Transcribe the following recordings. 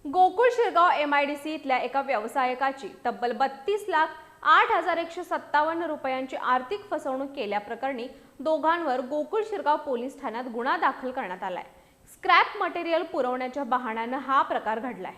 Gokul Shirgaon MIDC इथल्या एका व्यावसायिकाची तब्बल 32,08,157 रुपयांची आर्थिक फसवणूक केल्याप्रकरणी दोघांवर गोकुळ शिरगाव पोलीस ठाण्यात गुन्हा दाखल करण्यात आलाय। स्क्रॅप मटेरियल पुरवण्याच्या बहाण्याने हा प्रकार घडलाय।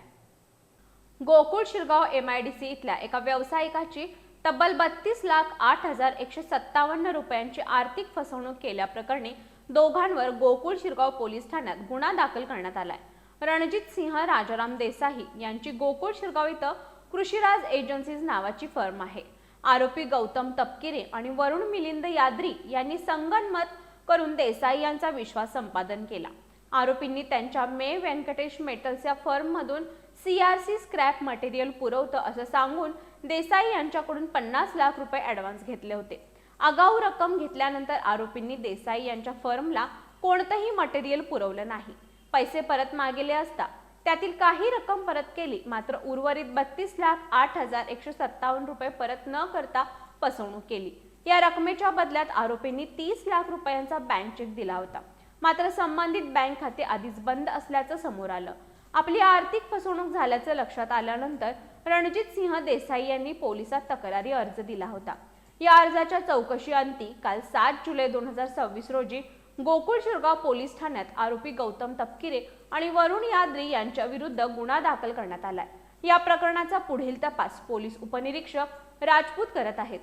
गोकुळ शिरगाव MIDC इथल्या एका व्यावसायिकाची तब्बल 32,08,157 रुपयांची आर्थिक फसवणूक केल्याप्रकरणी दोघांवर गोकुळ शिरगाव पोलीस ठाण्यात गुन्हा दाखल करण्यात आलाय। रणजित सिंह राजाराम देसाई यांची गोकुळ शिरगाव इथं कृषीराज एजन्सीज नावाची फर्म आहे। आरोपी गौतम तपकिरे आणि वरुण मिलिंद यादरी यांनी संगनमत करून देसाई यांचा विश्वास संपादन केला। आरोपींनी त्यांच्या मे व्यंकटेश मेटल्स या फर्म मधून CRC स्क्रॅप मटेरियल पुरवतं असं सांगून देसाई यांच्याकडून 50 लाख रुपये ॲडव्हान्स घेतले होते। आगाऊ रक्कम घेतल्यानंतर आरोपींनी देसाई यांच्या फर्मला कोणतंही मटेरियल पुरवलं नाही। पैसे परत मागितले असता त्यातील काही रक्कम परत केली, मात्र उर्वरित 32,08,157 रुपये परत न करता फसवणूक केली। या रकमेच्या बदल्यात आरोपींनी 30 लाख रुपयांचा बँक चेक दिला होता, मात्र संबंधित बँक खाते आधीच बंद असल्याचं समोर आलं। आपली आर्थिक फसवणूक झाल्याचं लक्षात आल्यानंतर रणजित सिंह देसाई यांनी पोलिसात तक्रारी अर्ज दिला होता। या अर्जाच्या चौकशीअंती काल 7 जुलै 2026 रोजी गोकुळ शिरगाव पोलीस ठाण्यात आरोपी गौतम तपकिरे आणि वरुण यादरी यांच्या विरुद्ध गुन्हा दाखल करण्यात आलाय। या प्रकरणाचा पुढील तपास पोलीस उपनिरीक्षक राजपूत करत आहेत।